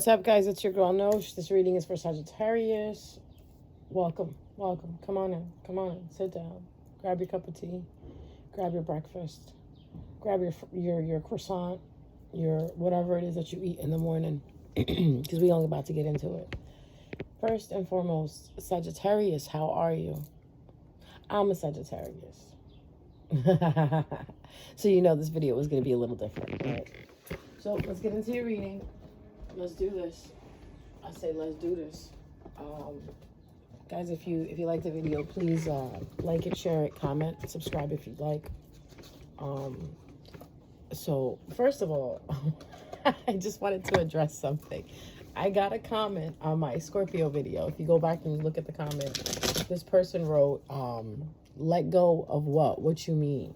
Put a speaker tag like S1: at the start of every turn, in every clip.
S1: What's up, guys? It's your girl Nosh. This reading is for Sagittarius. Welcome, welcome. Come on in, come on in. Sit down. Grab your cup of tea. Grab your breakfast. Grab your croissant. Your whatever it is that you eat in the morning, because we only about to get into it. First and foremost, Sagittarius, how are you? I'm a Sagittarius, so you know this video is going to be a little different, right? So let's get into your reading. Let's do this. I say let's do this. Guys, if you like the video, please like it, share it, comment, subscribe if you'd like. So first of all, I just wanted to address something. I got a comment on my Scorpio video. If you go back and look at the comment, this person wrote, let go of what? What you mean?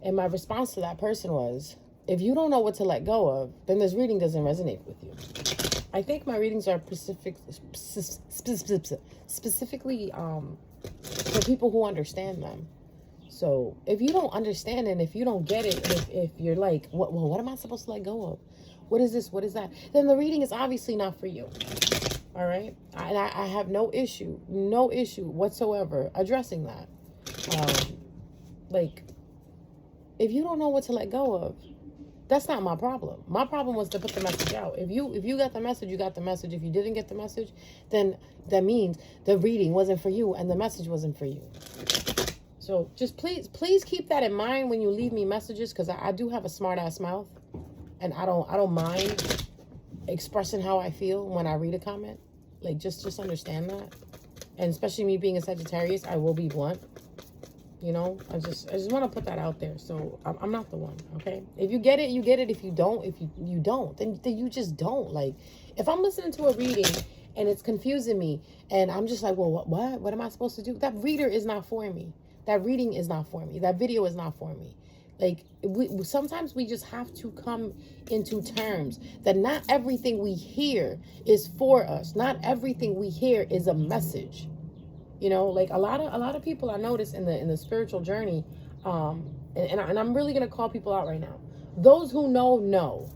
S1: And my response to that person was, if you don't know what to let go of, then this reading doesn't resonate with you. I think my readings are specifically for people who understand them. So if you don't understand and if you don't get it, if you're like, what am I supposed to let go of? What is this? What is that? Then the reading is obviously not for you. All right? And I have no issue whatsoever addressing that. Like, if you don't know what to let go of, that's not my problem. My problem was to put the message out. If you got the message, you got the message. If you didn't get the message, then that means the reading wasn't for you and the message wasn't for you. So just please keep that in mind when you leave me messages, because I do have a smart ass mouth, and I don't mind expressing how I feel when I read a comment. Like, just understand that. And especially me being a Sagittarius, I will be blunt. You know, I just want to put that out there. So I'm not the one, okay? If you get it, you get it. If you don't, you don't, then you just don't. Like, if I'm listening to a reading and it's confusing me and I'm just like, well, what am I supposed to do? That reader is not for me. That reading is not for me. That video is not for me. Like, sometimes we just have to come into terms that not everything we hear is for us. Not everything we hear is a message. You know, like a lot of people I notice in the spiritual journey, and I'm really gonna call people out right now. Those who know.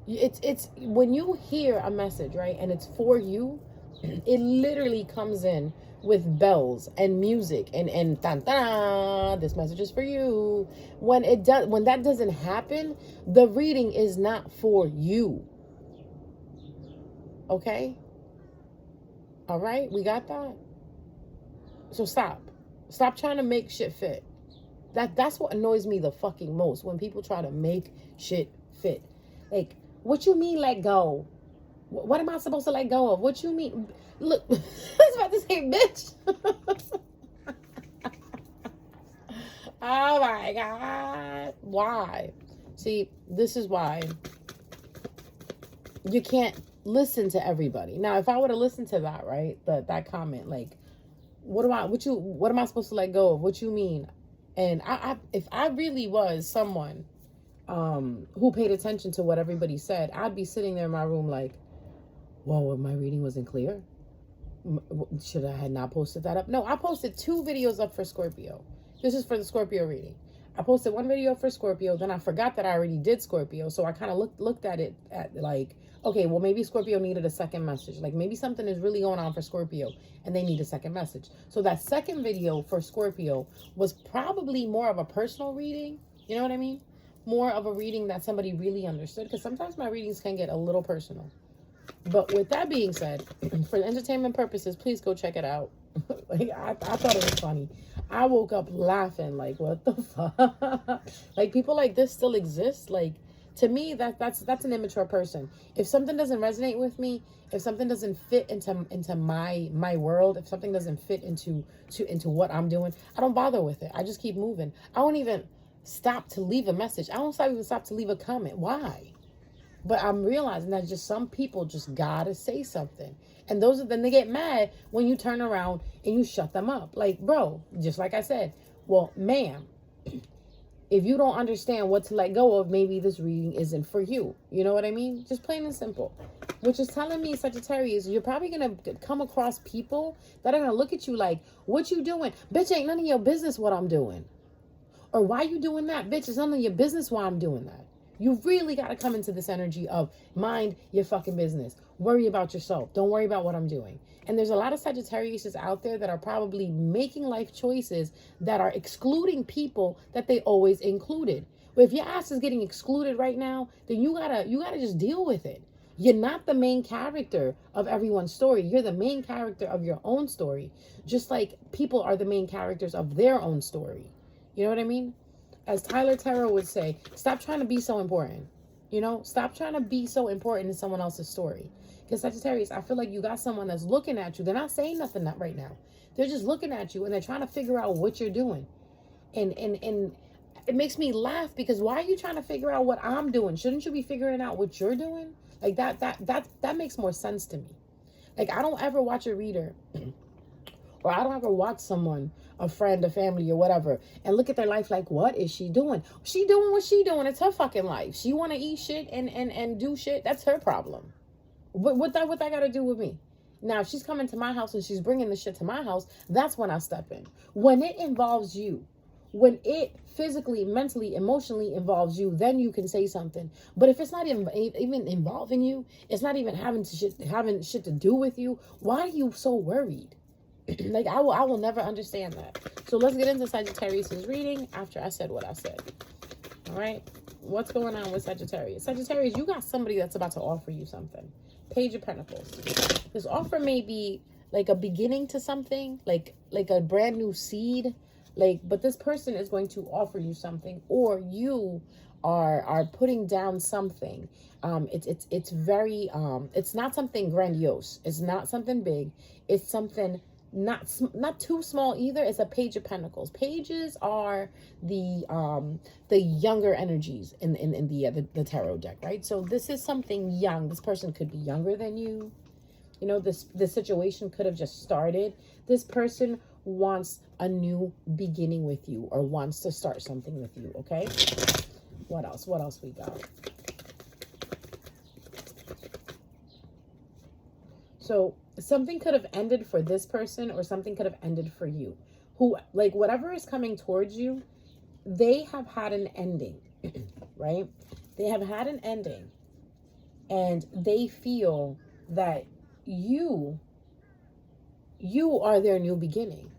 S1: It's when you hear a message, right, and it's for you, it literally comes in with bells and music and tan tan. This message is for you. When that doesn't happen, the reading is not for you. Okay. All right, we got that. So stop trying to make shit fit. That's what annoys me the fucking most, when people try to make shit fit. Like, what you mean let go? What am I supposed to let go of? What you mean? Look, I was about to say bitch. Oh my God. Why? See, this is why you can't listen to everybody. Now, if I would have listened to that, right? That comment, like, what am I supposed to let go of? What you mean? And if I really was someone who paid attention to what everybody said, I'd be sitting there in my room like, whoa, my reading wasn't clear. Should I have not posted that up? No, I posted 2 videos up for Scorpio. This is for the Scorpio reading. I posted 1 video for Scorpio, then I forgot that I already did Scorpio, so I kind of looked at it at like, okay, well, maybe Scorpio needed a second message. Like, maybe something is really going on for Scorpio and they need a second message. So that second video for Scorpio was probably more of a personal reading. You know what I mean? More of a reading that somebody really understood, because sometimes my readings can get a little personal. But with that being said, for entertainment purposes, please go check it out. Like, I thought it was funny. I woke up laughing, like, what the fuck? Like, people like this still exist? Like, to me, that's an immature person. If something doesn't resonate with me, if something doesn't fit into my world, if something doesn't fit into what I'm doing, I don't bother with it. I just keep moving. I won't even stop to leave a message. I won't even stop to leave a comment. Why? But I'm realizing that just some people just gotta say something. And then they get mad when you turn around and you shut them up. Like, bro, just like I said, well, ma'am, if you don't understand what to let go of, maybe this reading isn't for you. You know what I mean? Just plain and simple. Which is telling me, Sagittarius, you're probably going to come across people that are going to look at you like, what you doing? Bitch, ain't none of your business what I'm doing. Or why you doing that? Bitch, it's none of your business why I'm doing that. You really got to come into this energy of mind your fucking business. Worry about yourself. Don't worry about what I'm doing. And there's a lot of Sagittariuses out there that are probably making life choices that are excluding people that they always included. But if your ass is getting excluded right now, then you gotta just deal with it. You're not the main character of everyone's story. You're the main character of your own story. Just like people are the main characters of their own story. You know what I mean? As Tyler Terrell would say, stop trying to be so important. You know, stop trying to be so important in someone else's story. Because Sagittarius, I feel like you got someone that's looking at you. They're not saying nothing right now. They're just looking at you and they're trying to figure out what you're doing. And it makes me laugh because why are you trying to figure out what I'm doing? Shouldn't you be figuring out what you're doing? Like that makes more sense to me. Like I don't ever watch a reader or I don't ever watch someone, a friend, a family or whatever, and look at their life like, what is she doing? She doing what she doing. It's her fucking life. She want to eat shit and do shit. That's her problem. What that got to do with me? Now, if she's coming to my house and she's bringing the shit to my house, that's when I step in. When it involves you, when it physically, mentally, emotionally involves you, then you can say something. But if it's not even involving you, it's not even having shit to do with you, why are you so worried? Like, I will never understand that. So let's get into Sagittarius' reading after I said what I said. All right? What's going on with Sagittarius? Sagittarius, you got somebody that's about to offer you something. Page of Pentacles. This offer may be like a beginning to something, like a brand new seed. But this person is going to offer you something, or you are putting down something. It's very it's not something grandiose. It's not something big. It's something not too small either. It's a Page of Pentacles. Pages are the younger energies in the tarot deck, right? So this is something young. This person could be younger than you. You know, this situation could have just started. This person wants a new beginning with you or wants to start something with you, okay? What else we got? So something could have ended for this person or something could have ended for you. Who, like, whatever is coming towards you, they have had an ending, right? They have had an ending and they feel that you are their new beginning.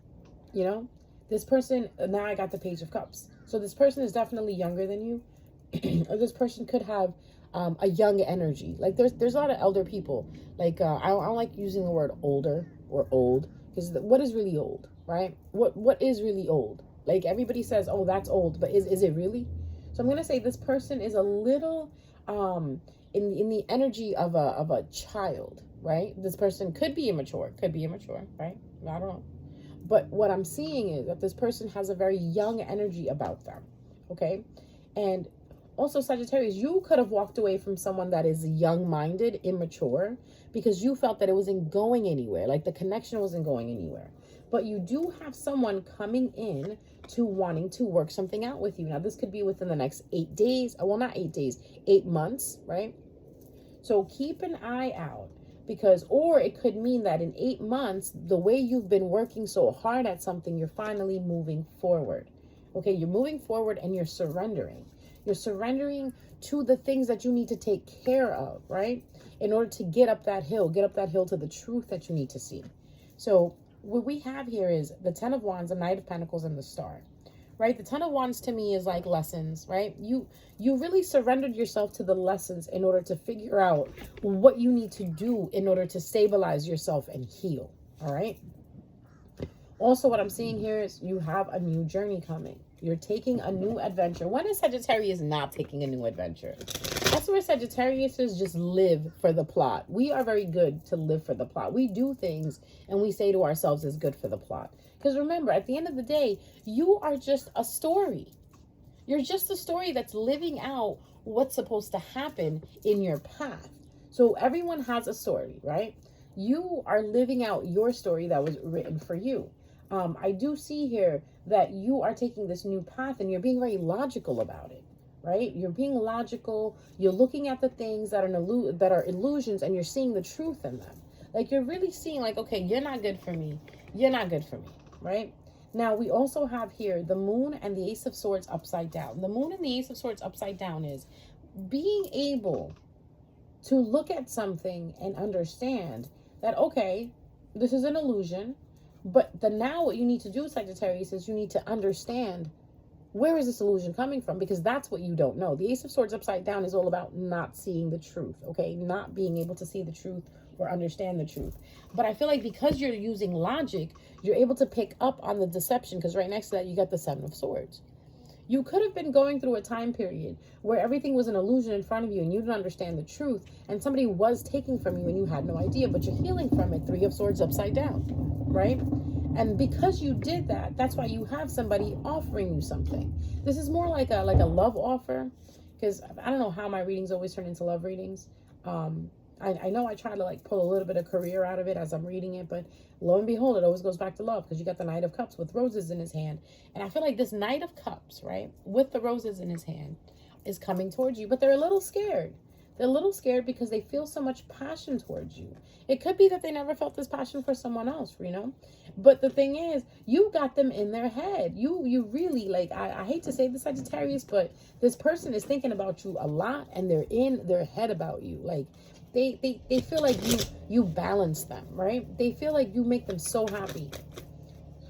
S1: You know, this person, now I got the Page of Cups. So this person is definitely younger than you. Or this person could have a young energy. Like there's a lot of elder people. Like I don't like using the word older or old, because what is really old, right? What is really old? Like everybody says, oh, that's old, but is it really? So I'm gonna say this person is a little in the energy of a child, right? This person could be immature, right? I don't know. But what I'm seeing is that this person has a very young energy about them, okay? And also, Sagittarius, you could have walked away from someone that is young-minded, immature, because you felt that it wasn't going anywhere, like the connection wasn't going anywhere. But you do have someone coming in to wanting to work something out with you. Now, this could be within the next 8 days. Well, not 8 days, 8 months, right? So keep an eye out. Because, or it could mean that in 8 months, the way you've been working so hard at something, you're finally moving forward. Okay, you're moving forward and you're surrendering. You're surrendering to the things that you need to take care of, right? In order to get up that hill to the truth that you need to see. So what we have here is the Ten of Wands, the Knight of Pentacles, and the Star. Right? The Ten of Wands to me is like lessons, right? You really surrendered yourself to the lessons in order to figure out what you need to do in order to stabilize yourself and heal, all right? Also, what I'm seeing here is you have a new journey coming. You're taking a new adventure. When is Sagittarius not taking a new adventure? That's where Sagittarius just live for the plot. We are very good to live for the plot. We do things and we say to ourselves it's good for the plot. Because remember, at the end of the day, you are just a story. You're just a story that's living out what's supposed to happen in your path. So everyone has a story, right? You are living out your story that was written for you. I do see here that you are taking this new path and you're being very logical about it, right? You're being logical. You're looking at the things that are illusions and you're seeing the truth in them. Like you're really seeing like, okay, you're not good for me. You're not good for me. Right? Now, we also have here the Moon and the Ace of Swords upside down. The Moon and the Ace of Swords upside down is being able to look at something and understand that, okay, this is an illusion, but now what you need to do, Sagittarius, is you need to understand, where is this illusion coming from? Because that's what you don't know. The Ace of Swords upside down is all about not seeing the truth, okay? Not being able to see the truth or understand the truth. But I feel like because you're using logic, you're able to pick up on the deception, because right next to that, you got the Seven of Swords. You could have been going through a time period where everything was an illusion in front of you and you didn't understand the truth, and somebody was taking from you and you had no idea, but you're healing from it. Three of Swords upside down, right? And because you did that, that's why you have somebody offering you something. This is more like a love offer, because I don't know how my readings always turn into love readings. I know I try to like pull a little bit of career out of it as I'm reading it, but lo and behold, it always goes back to love, because you got the Knight of Cups with roses in his hand. And I feel like this Knight of Cups, right, with the roses in his hand, is coming towards you, but they're a little scared. They're a little scared because they feel so much passion towards you. It could be that they never felt this passion for someone else, you know? But the thing is, you got them in their head. You really, like, I hate to say this, Sagittarius, but this person is thinking about you a lot, and they're in their head about you. Like, they feel like you balance them, right? They feel like you make them so happy.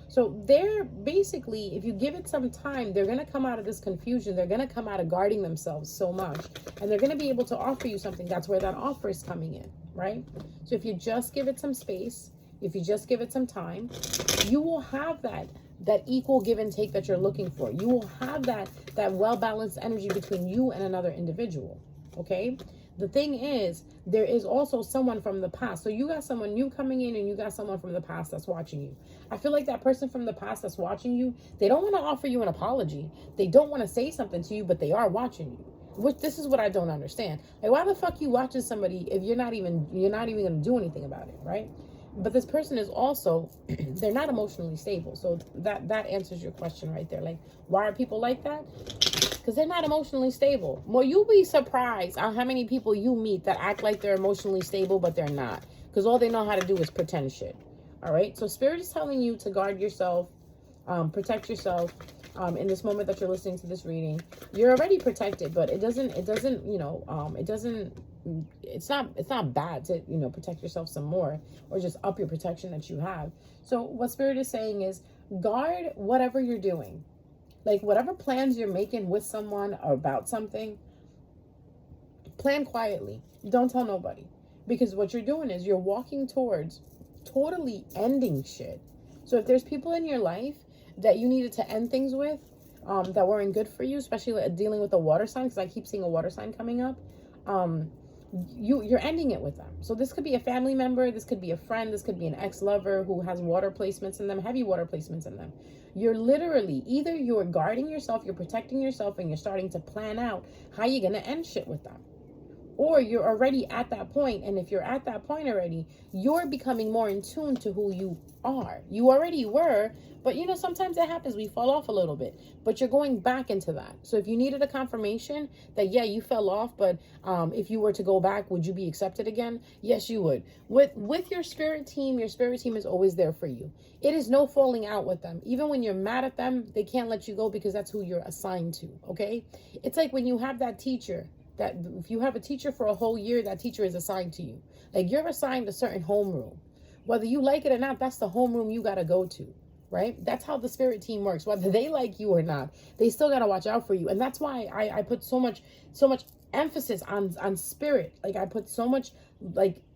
S1: So they're basically, if you give it some time, they're going to come out of this confusion. They're going to come out of guarding themselves so much, and they're going to be able to offer you something. That's where that offer is coming in, right? So if you just give it some space, if you just give it some time, you will have that equal give and take that you're looking for. You will have that well-balanced energy between you and another individual, okay? The thing is, there is also someone from the past. So you got someone new coming in, and you got someone from the past that's watching you. I feel like that person from the past that's watching you, they don't want to offer you an apology. They don't want to say something to you, but they are watching you. Which, this is what I don't understand. Like, why the fuck you watching somebody if you're not even going to do anything about it, right? But this person is also, they're not emotionally stable. So that answers your question right there. Like, why are people like that? Because they're not emotionally stable. Well, you'll be surprised on how many people you meet that act like they're emotionally stable, but they're not. Because all they know how to do is pretend shit. All right? So Spirit is telling you to guard yourself, protect yourself. In this moment that you're listening to this reading, you're already protected, but it's not bad to, protect yourself some more, or just up your protection that you have. So what Spirit is saying is, guard whatever you're doing. Like, whatever plans you're making with someone or about something, plan quietly. Don't tell nobody. Because what you're doing is you're walking towards totally ending shit. So if there's people in your life that you needed to end things with, that weren't good for you, especially dealing with a water sign, because I keep seeing a water sign coming up, you're ending it with them. So this could be a family member, this could be a friend, this could be an ex-lover who has water placements in them, heavy water placements in them. You're literally, either you're guarding yourself, you're protecting yourself, and you're starting to plan out how you're going to end shit with them. Or you're already at that point, and if you're at that point already, you're becoming more in tune to who you are. You already were, but sometimes it happens, we fall off a little bit, but you're going back into that. So if you needed a confirmation that, yeah, you fell off, but if you were to go back, would you be accepted again? Yes, you would. With your spirit team is always there for you. It is no falling out with them. Even when you're mad at them, they can't let you go, because that's who you're assigned to, okay? It's like when you have that teacher, that if you have a teacher for a whole year, that teacher is assigned to you. Like, you're assigned a certain homeroom. Whether you like it or not, that's the homeroom you got to go to, right? That's how the spirit team works. Whether they like you or not, they still got to watch out for you. And that's why I put so much emphasis on spirit. Like, I put so much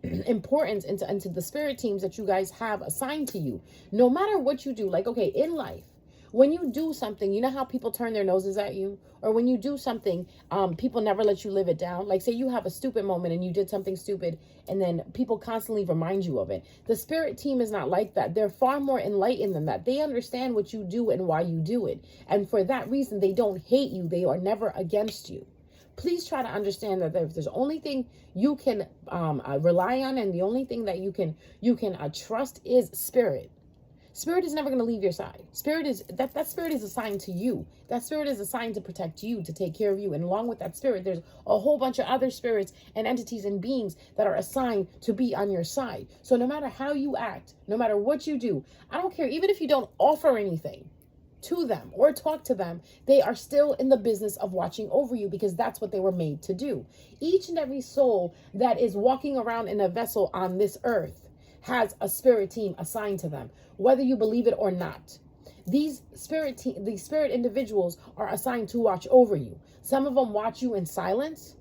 S1: importance into the spirit teams that you guys have assigned to you. No matter what you do, like, okay, in life, when you do something, you know how people turn their noses at you? Or when you do something, people never let you live it down. Like, say you have a stupid moment and you did something stupid, and then people constantly remind you of it. The spirit team is not like that. They're far more enlightened than that. They understand what you do and why you do it. And for that reason, they don't hate you. They are never against you. Please try to understand that if there's the only thing you can rely on, and the only thing that you can trust is spirit. Spirit is never going to leave your side. Spirit is that spirit is assigned to you. That spirit is assigned to protect you, to take care of you. And along with that spirit, there's a whole bunch of other spirits and entities and beings that are assigned to be on your side. So no matter how you act, no matter what you do, I don't care, even if you don't offer anything, to them or talk to them, they are still in the business of watching over you, because that's what they were made to do. Each and every soul that is walking around in a vessel on this earth has a spirit team assigned to them, whether you believe it or not. These spirit individuals are assigned to watch over you. Some of them watch you in silence,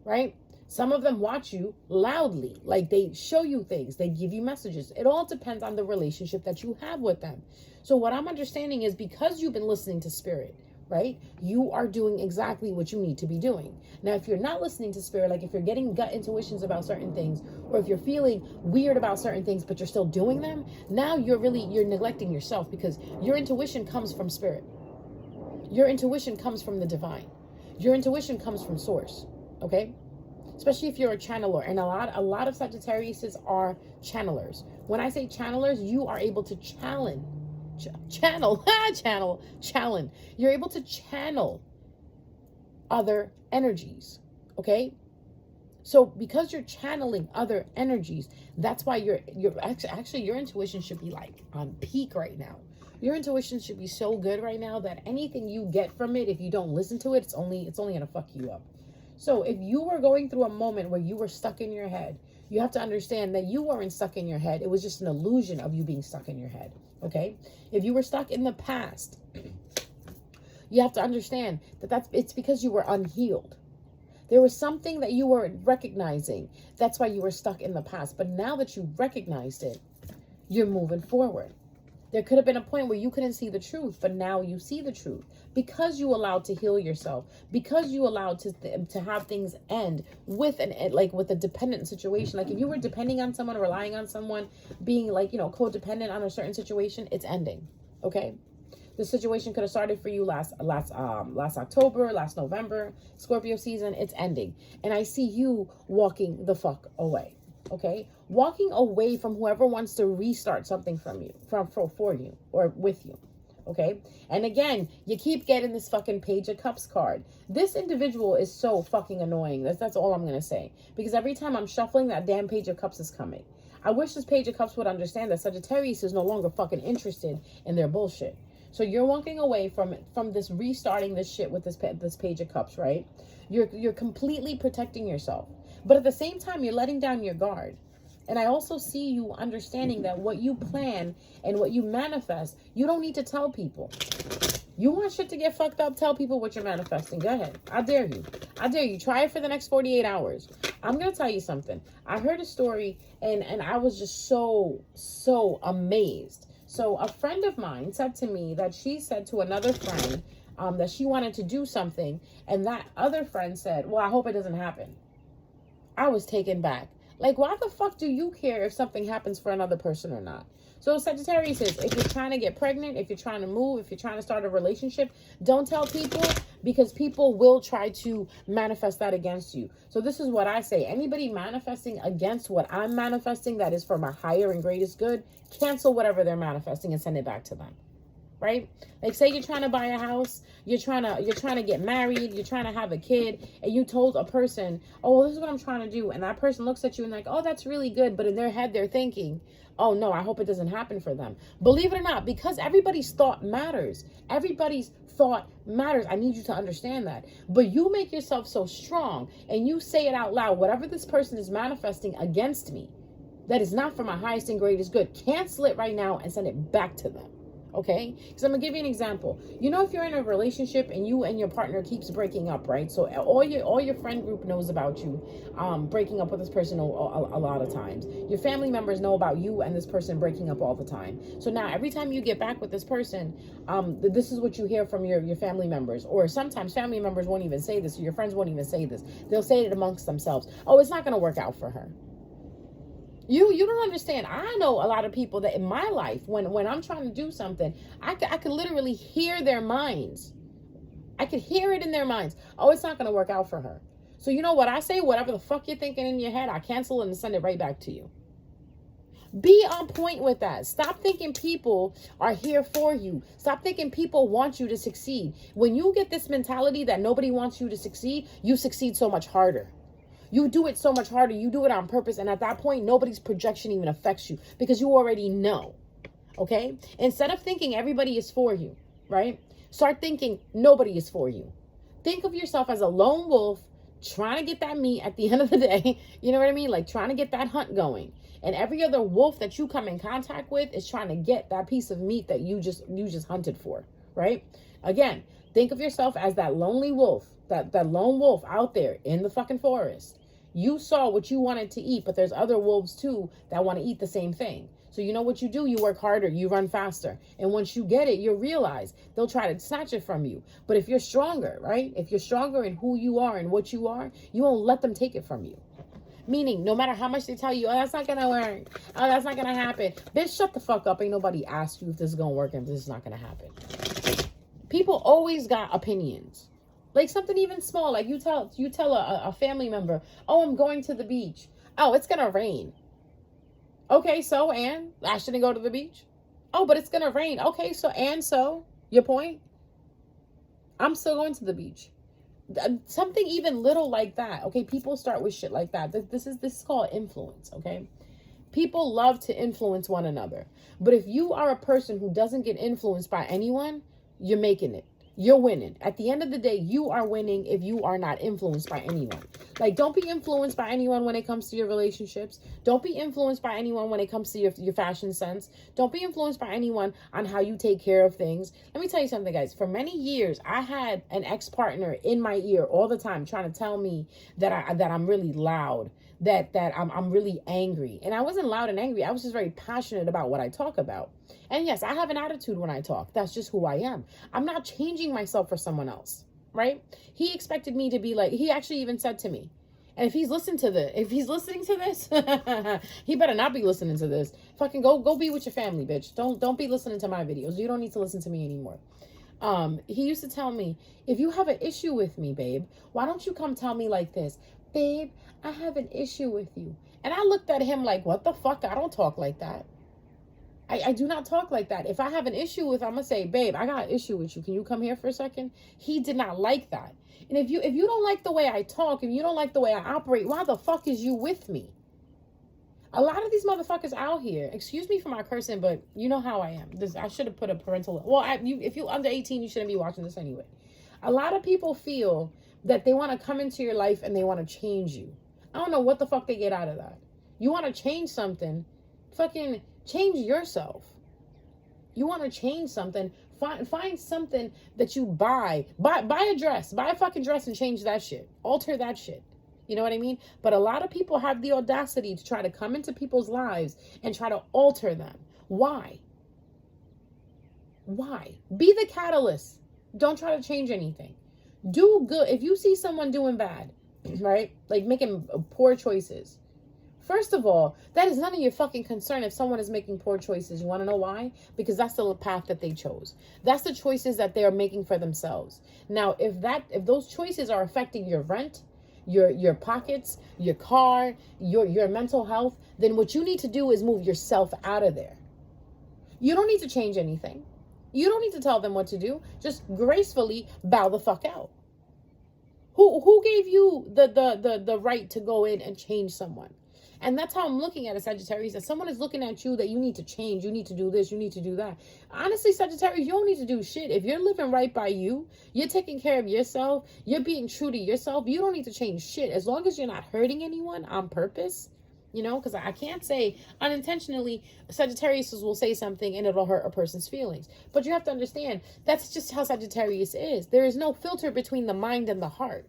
S1: right? Some of them watch you loudly, like they show you things, they give you messages. It all depends on the relationship that you have with them. So what I'm understanding is, because you've been listening to spirit, right, you are doing exactly what you need to be doing. Now, if you're not listening to spirit, like if you're getting gut intuitions about certain things, or if you're feeling weird about certain things, but you're still doing them, now you're neglecting yourself, because your intuition comes from spirit. Your intuition comes from the divine. Your intuition comes from source, okay? Especially if you're a channeler, and a lot of Sagittariuses are channelers. When I say channelers, you are able to channel. You're able to channel other energies, okay? So because you're channeling other energies, that's why you're actually your intuition should be like on peak right now. Your intuition should be so good right now that anything you get from it, if you don't listen to it, it's only gonna fuck you up. So if you were going through a moment where you were stuck in your head, you have to understand that you weren't stuck in your head. It was just an illusion of you being stuck in your head, okay? If you were stuck in the past, you have to understand that it's because you were unhealed. There was something that you weren't recognizing. That's why you were stuck in the past. But now that you recognized it, you're moving forward. There could have been a point where you couldn't see the truth, but now you see the truth because you allowed to heal yourself, because you allowed to have things end with a dependent situation. Like if you were depending on someone, relying on someone, being like, codependent on a certain situation, it's ending. Okay. The situation could have started for you last October, last November, Scorpio season. It's ending. And I see you walking the fuck away. Okay, walking away from whoever wants to restart something for you or with you. Okay, and again, you keep getting this fucking Page of Cups card. This individual is so fucking annoying. That's all I'm gonna say, because every time I'm shuffling, that damn Page of Cups is coming. I wish this Page of Cups would understand that Sagittarius is no longer fucking interested in their bullshit. So you're walking away from this restarting this shit with this Page of Cups, right? You're completely protecting yourself. But at the same time, you're letting down your guard. And I also see you understanding that what you plan and what you manifest, you don't need to tell people. You want shit to get fucked up, tell people what you're manifesting. Go ahead. I dare you. I dare you. Try it for the next 48 hours. I'm going to tell you something. I heard a story and I was just so amazed. So a friend of mine said to me that she said to another friend that she wanted to do something. And that other friend said, well, I hope it doesn't happen. I was taken back. Like, why the fuck do you care if something happens for another person or not? So Sagittarius says, if you're trying to get pregnant, if you're trying to move, if you're trying to start a relationship, don't tell people, because people will try to manifest that against you. So this is what I say. Anybody manifesting against what I'm manifesting that is for my higher and greatest good, cancel whatever they're manifesting and send it back to them. Right? Like, say you're trying to buy a house, you're trying to get married, you're trying to have a kid, and you told a person, oh, well, this is what I'm trying to do. And that person looks at you and like, oh, that's really good. But in their head, they're thinking, oh no, I hope it doesn't happen for them. Believe it or not, because everybody's thought matters. Everybody's thought matters. I need you to understand that. But you make yourself so strong and you say it out loud, whatever this person is manifesting against me, that is not for my highest and greatest good, cancel it right now and send it back to them. Okay, because I'm gonna give you an example. If you're in a relationship and you and your partner keeps breaking up, right? So all your friend group knows about you breaking up with this person a lot of times. Your family members know about you and this person breaking up all the time. So now every time you get back with this person, this is what you hear from your family members. Or sometimes family members won't even say this, or your friends won't even say this. They'll say it amongst themselves. Oh, it's not gonna work out for her. You don't understand. I know a lot of people that in my life, when I'm trying to do something, I could literally hear their minds. I could hear it in their minds. Oh, it's not going to work out for her. So you know what I say? Whatever the fuck you're thinking in your head, I cancel it and send it right back to you. Be on point with that. Stop thinking people are here for you. Stop thinking people want you to succeed. When you get this mentality that nobody wants you to succeed, you succeed so much harder. You do it so much harder. You do it on purpose. And at that point, nobody's projection even affects you because you already know. Okay? Instead of thinking everybody is for you, right? Start thinking nobody is for you. Think of yourself as a lone wolf trying to get that meat at the end of the day. You know what I mean? Like trying to get that hunt going. And every other wolf that you come in contact with is trying to get that piece of meat that you just hunted for, right? Again, think of yourself as that lonely wolf, that lone wolf out there in the fucking forest. You saw what you wanted to eat, but there's other wolves too that want to eat the same thing. So you know what you do? You work harder, you run faster. And once you get it, you'll realize they'll try to snatch it from you. But if you're stronger, right? If you're stronger in who you are and what you are, you won't let them take it from you. Meaning, no matter how much they tell you, oh, that's not going to work. Oh, that's not going to happen. Bitch, shut the fuck up. Ain't nobody asked you if this is going to work and if this is not going to happen. People always got opinions. Like something even small. Like you tell a family member, oh, I'm going to the beach. Oh, it's going to rain. Okay, so, and? I shouldn't go to the beach? Oh, but it's going to rain. Okay, so, and so? Your point? I'm still going to the beach. Something even little like that. Okay, people start with shit like that. This is called influence, okay? People love to influence one another. But if you are a person who doesn't get influenced by anyone, you're making it. You're winning. At the end of the day, you are winning if you are not influenced by anyone. Like, don't be influenced by anyone when it comes to your relationships. Don't be influenced by anyone when it comes to your fashion sense. Don't be influenced by anyone on how you take care of things. Let me tell you something, guys. For many years, I had an ex-partner in my ear all the time trying to tell me that I'm really loud, that I'm really angry. And I wasn't loud and angry. I was just very passionate about what I talk about. And yes, I have an attitude when I talk. That's just who I am. I'm not changing myself for someone else, right? He expected me to be like, he actually even said to me, and if he's listening to this, he better not be listening to this. Fucking go be with your family, bitch. Don't be listening to my videos. You don't need to listen to me anymore. He used to tell me, if you have an issue with me, babe, why don't you come tell me like this? Babe, I have an issue with you. And I looked at him like, what the fuck? I don't talk like that. I do not talk like that. If I have an issue with, I'm going to say, babe, I got an issue with you. Can you come here for a second? He did not like that. And if you don't like the way I talk, if you don't like the way I operate, why the fuck is you with me? A lot of these motherfuckers out here, excuse me for my cursing, but you know how I am. I should have put a parental, if you're under 18, you shouldn't be watching this anyway. A lot of people feel that they want to come into your life and they want to change you. I don't know what the fuck they get out of that. You want to change something, fucking change yourself. You want to change something, find something that you buy a dress, buy a fucking dress and change that shit. Alter that shit. You know what I mean? But a lot of people have the audacity to try to come into people's lives and try to alter them. Why? Be the catalyst. Don't try to change anything. Do good. If you see someone doing bad, right? Like making poor choices. First of all, that is none of your fucking concern if someone is making poor choices. You want to know why? Because that's the path that they chose. That's the choices that they are making for themselves. Now, if those choices are affecting your rent, your pockets, your car, your mental health, then what you need to do is move yourself out of there. You don't need to change anything. You don't need to tell them what to do. Just gracefully bow the fuck out. Who gave you the right to go in and change someone? And that's how I'm looking at it, Sagittarius. That someone is looking at you that you need to change. You need to do this. You need to do that. Honestly, Sagittarius, you don't need to do shit. If you're living right by you, you're taking care of yourself, you're being true to yourself, you don't need to change shit. As long as you're not hurting anyone on purpose, you know, because I can't say unintentionally, Sagittarius will say something and it'll hurt a person's feelings. But you have to understand, that's just how Sagittarius is. There is no filter between the mind and the heart.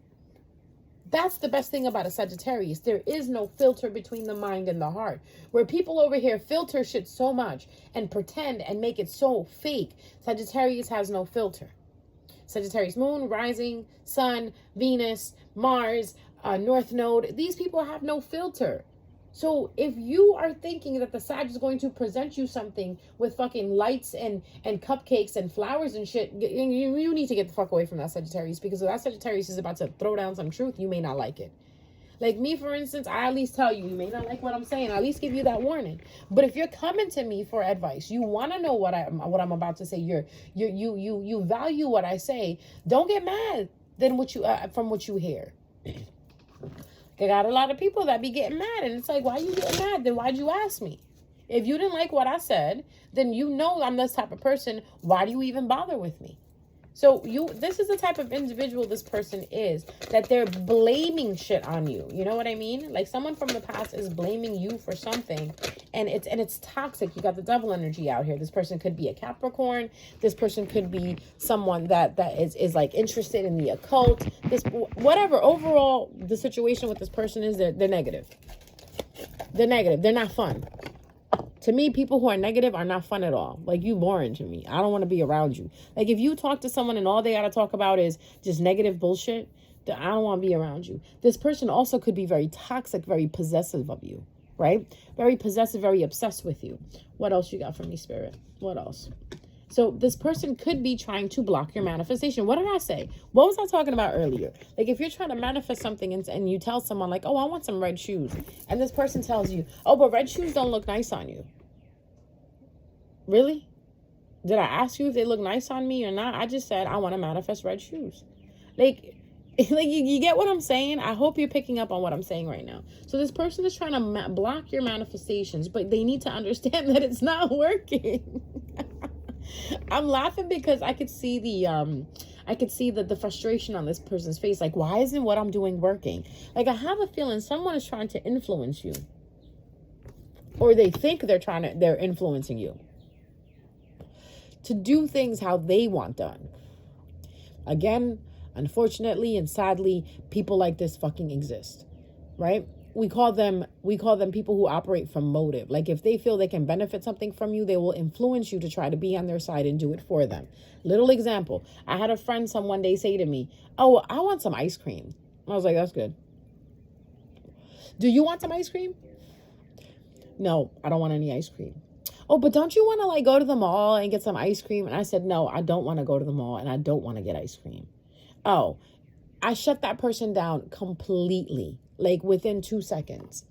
S1: That's the best thing about a Sagittarius. There is no filter between the mind and the heart. Where people over here filter shit so much and pretend and make it so fake, Sagittarius has no filter. Sagittarius moon, rising, sun, Venus, Mars, North Node. These people have no filter. So if you are thinking that the Sag is going to present you something with fucking lights and cupcakes and flowers and shit, you need to get the fuck away from that Sagittarius, because if that Sagittarius is about to throw down some truth, you may not like it. Like me, for instance, I at least tell you may not like what I'm saying. I at least give you that warning. But if you're coming to me for advice, you want to know what I'm about to say. You value what I say. Don't get mad from what you hear. They got a lot of people that be getting mad, and it's like, why you getting mad? Then why'd you ask me? If you didn't like what I said, then you know I'm this type of person. Why do you even bother with me? So this is the type of individual this person is, that they're blaming shit on you. You know what I mean? Like someone from the past is blaming you for something, and it's toxic. You got the devil energy out here. This person could be a Capricorn. This person could be someone that is like interested in the occult. This whatever. Overall, the situation with this person is they're negative. They're negative. They're not fun. To me, people who are negative are not fun at all. Like, you boring to me. I don't want to be around you. Like, if you talk to someone and all they got to talk about is just negative bullshit, then I don't want to be around you. This person also could be very toxic, very possessive of you, right? Very possessive, very obsessed with you. What else you got for me, Spirit? What else? So this person could be trying to block your manifestation. What did I say? What was I talking about earlier? Like, if you're trying to manifest something and you tell someone like, oh, I want some red shoes. And this person tells you, oh, but red shoes don't look nice on you. Really? Did I ask you if they look nice on me or not? I just said I want to manifest red shoes. Like you get what I'm saying? I hope you're picking up on what I'm saying right now. So this person is trying to block your manifestations, but they need to understand that it's not working. I'm laughing because I could see the frustration on this person's face. Like, why isn't what I'm doing working? Like, I have a feeling someone is trying to influence you, or they think they're influencing you to do things how they want done. Again, unfortunately and sadly, people like this fucking exist, right? We call them people who operate from motive. Like, if they feel they can benefit something from you, they will influence you to try to be on their side and do it for them. Little example, I had a friend one day say to me, oh, I want some ice cream. I was like, that's good. Do you want some ice cream? No, I don't want any ice cream. Oh, but don't you want to like go to the mall and get some ice cream? And I said, no, I don't want to go to the mall and I don't want to get ice cream. Oh, I shut that person down completely, like within 2 seconds.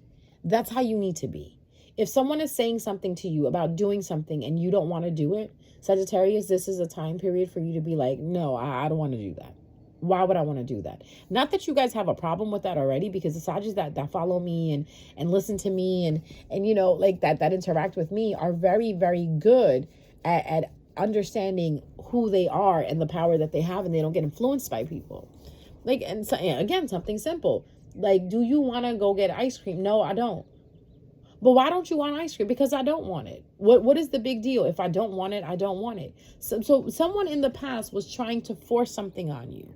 S1: That's how you need to be. If someone is saying something to you about doing something and you don't want to do it, Sagittarius, this is a time period for you to be like, no, I don't want to do that. Why would I want to do that? Not that you guys have a problem with that already, because the Sages that follow me and listen to me and you know, like that interact with me are very, very good at understanding who they are and the power that they have, and they don't get influenced by people. Like, and so, again, something simple. Like, do you want to go get ice cream? No, I don't. But why don't you want ice cream? Because I don't want it. What is the big deal? If I don't want it, I don't want it. So someone in the past was trying to force something on you.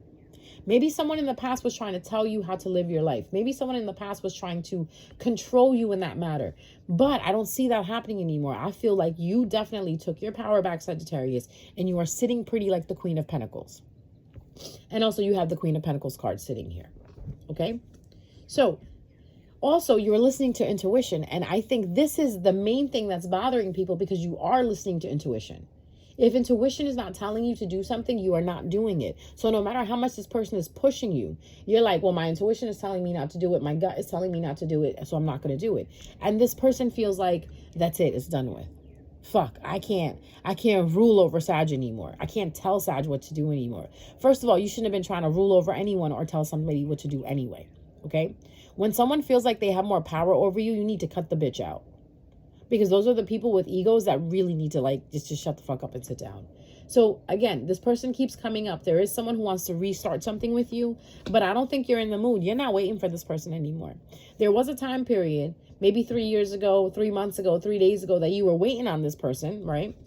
S1: Maybe someone in the past was trying to tell you how to live your life. Maybe someone in the past was trying to control you in that matter. But I don't see that happening anymore. I feel like you definitely took your power back, Sagittarius, and you are sitting pretty like the Queen of Pentacles. And also you have the Queen of Pentacles card sitting here. Okay? So also you're listening to intuition. And I think this is the main thing that's bothering people, because you are listening to intuition. If intuition is not telling you to do something, you are not doing it. So no matter how much this person is pushing you, you're like, well, my intuition is telling me not to do it. My gut is telling me not to do it. So I'm not going to do it. And this person feels like that's it. It's done with. Fuck, I can't rule over Sag anymore. I can't tell Sag what to do anymore. First of all, you shouldn't have been trying to rule over anyone or tell somebody what to do anyway. Okay? When someone feels like they have more power over you, you need to cut the bitch out. Because those are the people with egos that really need to like just shut the fuck up and sit down. So again, this person keeps coming up. There is someone who wants to restart something with you, but I don't think you're in the mood. You're not waiting for this person anymore. There was a time period, maybe 3 years ago, 3 months ago, 3 days ago, that you were waiting on this person, right?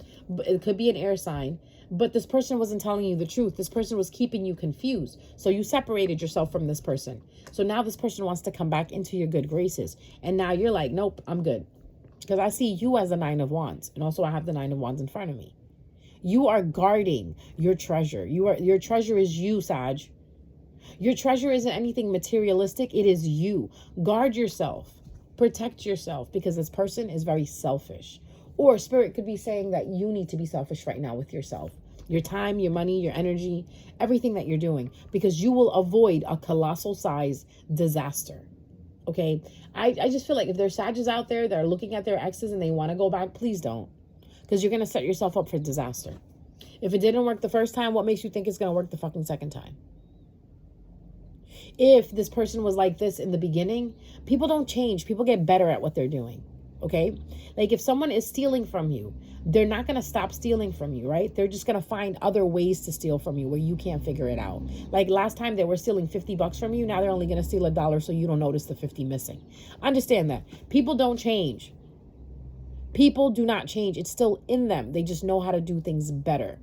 S1: It could be an air sign, but this person wasn't telling you the truth. This person was keeping you confused. So you separated yourself from this person. So now this person wants to come back into your good graces. And now you're like, nope, I'm good. Because I see you as the 9 of Wands. And also I have the 9 of Wands in front of me. You are guarding your treasure. Your treasure is you, Sag. Your treasure isn't anything materialistic. It is you. Guard yourself. Protect yourself, because this person is very selfish. Or Spirit could be saying that you need to be selfish right now with yourself. Your time, your money, your energy, everything that you're doing. Because you will avoid a colossal size disaster. Okay, I just feel like if there's Sages out there that are looking at their exes and they want to go back, please don't. Because you're going to set yourself up for disaster. If it didn't work the first time, what makes you think it's going to work the fucking second time? If this person was like this in the beginning, people don't change. People get better at what they're doing. Okay? Like if someone is stealing from you, they're not going to stop stealing from you, right? They're just going to find other ways to steal from you where you can't figure it out. Like last time they were stealing $50 from you. Now they're only going to steal $1 so you don't notice the 50 missing. Understand that. People don't change. People do not change. It's still in them. They just know how to do things better.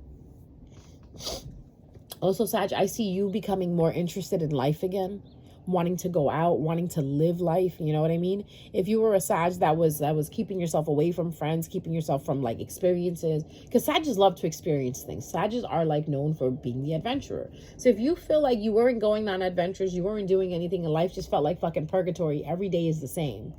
S1: Also, Sag, I see you becoming more interested in life again, wanting to go out, wanting to live life. You know what I mean? If you were a Sag that was keeping yourself away from friends, keeping yourself from like experiences, because Sages love to experience things. Sages are like known for being the adventurer. So if you feel like you weren't going on adventures, you weren't doing anything, and life just felt like fucking purgatory, every day is the same,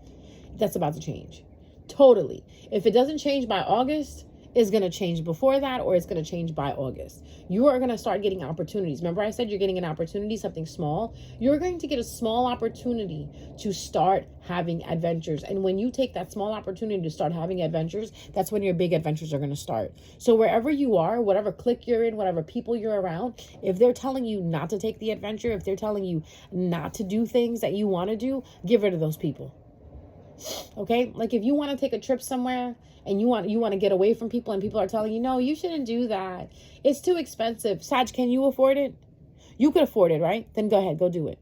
S1: that's about to change. Totally. If it doesn't change by August, it's going to change before that, or it's going to change by August. You are going to start getting opportunities. Remember I said you're getting an opportunity, something small. You're going to get a small opportunity to start having adventures. And when you take that small opportunity to start having adventures, that's when your big adventures are going to start. So wherever you are, whatever clique you're in, whatever people you're around, if they're telling you not to take the adventure, if they're telling you not to do things that you want to do, get rid of those people. Okay? Like if you want to take a trip somewhere and you want to get away from people and people are telling you, no, you shouldn't do that, it's too expensive. Sag, can you afford it? You could afford it, right? Then go ahead, go do it.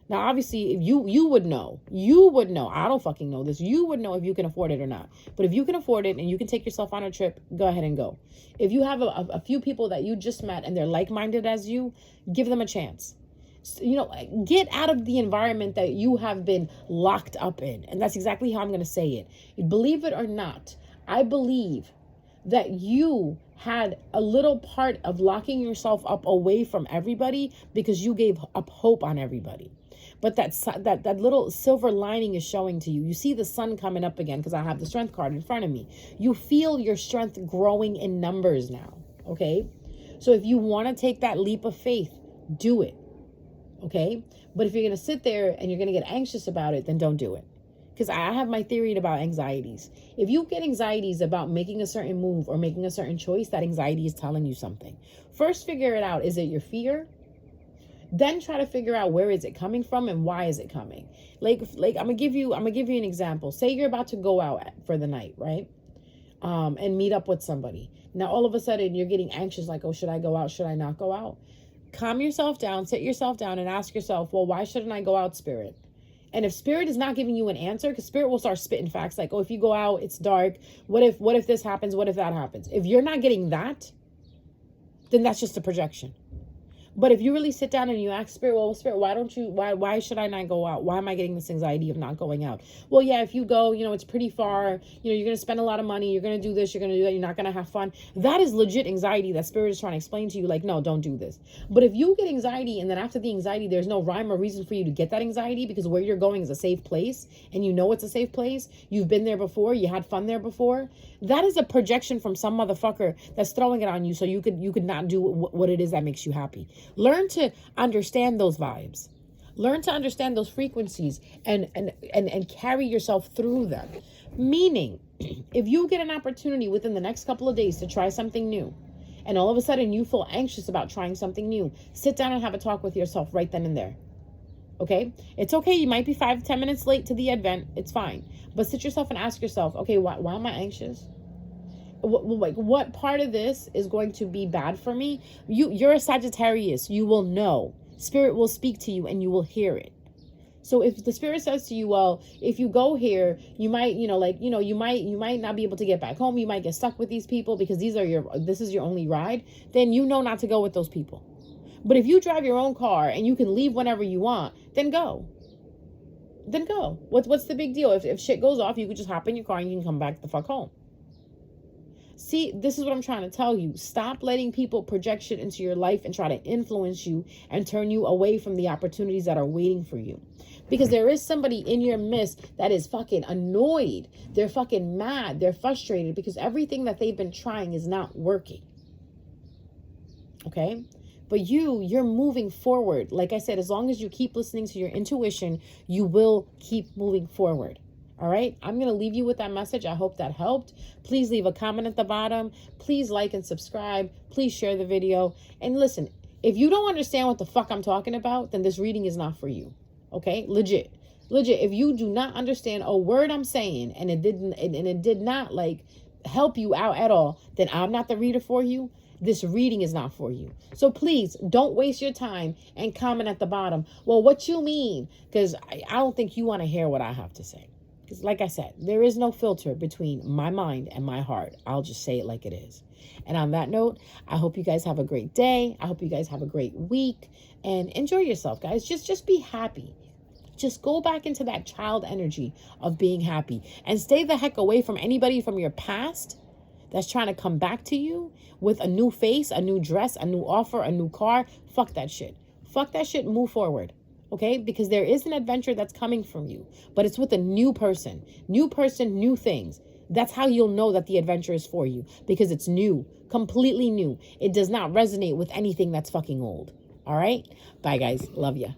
S1: Now, obviously, if you would know. I don't fucking know this. You would know if you can afford it or not. But if you can afford it and you can take yourself on a trip, go ahead and go. If you have a few people that you just met and they're like-minded as you, give them a chance. You know, get out of the environment that you have been locked up in. And that's exactly how I'm going to say it. Believe it or not, I believe that you had a little part of locking yourself up away from everybody because you gave up hope on everybody. But that little silver lining is showing to you. You see the sun coming up again because I have the strength card in front of me. You feel your strength growing in numbers now. Okay? So if you want to take that leap of faith, do it. Okay? But if you're going to sit there and you're going to get anxious about it, then don't do it. Because I have my theory about anxieties. If you get anxieties about making a certain move or making a certain choice, that anxiety is telling you something. First, figure it out. Is it your fear? Then try to figure out where is it coming from and why is it coming. Like I'm gonna give you an example. Say you're about to go out for the night, right? And meet up with somebody. Now all of a sudden you're getting anxious, like, oh, should I go out? Should I not go out? Calm yourself down, sit yourself down and ask yourself, well, why shouldn't I go out, Spirit? And if Spirit is not giving you an answer, because Spirit will start spitting facts like, oh, if you go out, it's dark. What if this happens? What if that happens? If you're not getting that, then that's just a projection. But if you really sit down and you ask Spirit, well, Spirit, why should I not go out? Why am I getting this anxiety of not going out? Well, yeah, if you go, it's pretty far, you're going to spend a lot of money. You're going to do this. You're going to do that. You're not going to have fun. That is legit anxiety that Spirit is trying to explain to you. Like, no, don't do this. But if you get anxiety and then after the anxiety, there's no rhyme or reason for you to get that anxiety because where you're going is a safe place and you know it's a safe place. You've been there before. You had fun there before. That is a projection from some motherfucker that's throwing it on you so you could not do what it is that makes you happy. Learn to understand those vibes. Learn to understand those frequencies and carry yourself through them. Meaning, if you get an opportunity within the next couple of days to try something new, and all of a sudden you feel anxious about trying something new, sit down and have a talk with yourself right then and there. Okay? It's okay. You might be 5-10 minutes late to the event. It's fine. But sit yourself and ask yourself, okay, why am I anxious? What part of this is going to be bad for me? You're a Sagittarius. You will know. Spirit will speak to you and you will hear it. So if the Spirit says to you, well, if you go here, you might, you might not be able to get back home. You might get stuck with these people because this is your only ride. Then you know not to go with those people. But if you drive your own car and you can leave whenever you want, then go. Then go. What's the big deal? If shit goes off, you could just hop in your car and you can come back the fuck home. See, this is what I'm trying to tell you. Stop letting people project shit into your life and try to influence you and turn you away from the opportunities that are waiting for you. Because there is somebody in your midst that is fucking annoyed. They're fucking mad. They're frustrated because everything that they've been trying is not working. Okay? But you're moving forward. Like I said, as long as you keep listening to your intuition, you will keep moving forward. All right, I'm going to leave you with that message. I hope that helped. Please leave a comment at the bottom. Please like and subscribe. Please share the video. And listen, if you don't understand what the fuck I'm talking about, then this reading is not for you. Okay, legit. Legit, if you do not understand a word I'm saying and it did not like help you out at all, then I'm not the reader for you. This reading is not for you. So please don't waste your time and comment at the bottom, well, what you mean? Because I don't think you want to hear what I have to say. Because like I said, there is no filter between my mind and my heart. I'll just say it like it is. And on that note, I hope you guys have a great day. I hope you guys have a great week and enjoy yourself, guys. Just be happy. Just go back into that child energy of being happy and stay the heck away from anybody from your past that's trying to come back to you with a new face, a new dress, a new offer, a new car. Fuck that shit. Fuck that shit and move forward. Okay? Because there is an adventure that's coming from you, but it's with a new person, new things. That's how you'll know that the adventure is for you, because it's new, completely new. It does not resonate with anything that's fucking old. All right? Bye, guys. Love ya.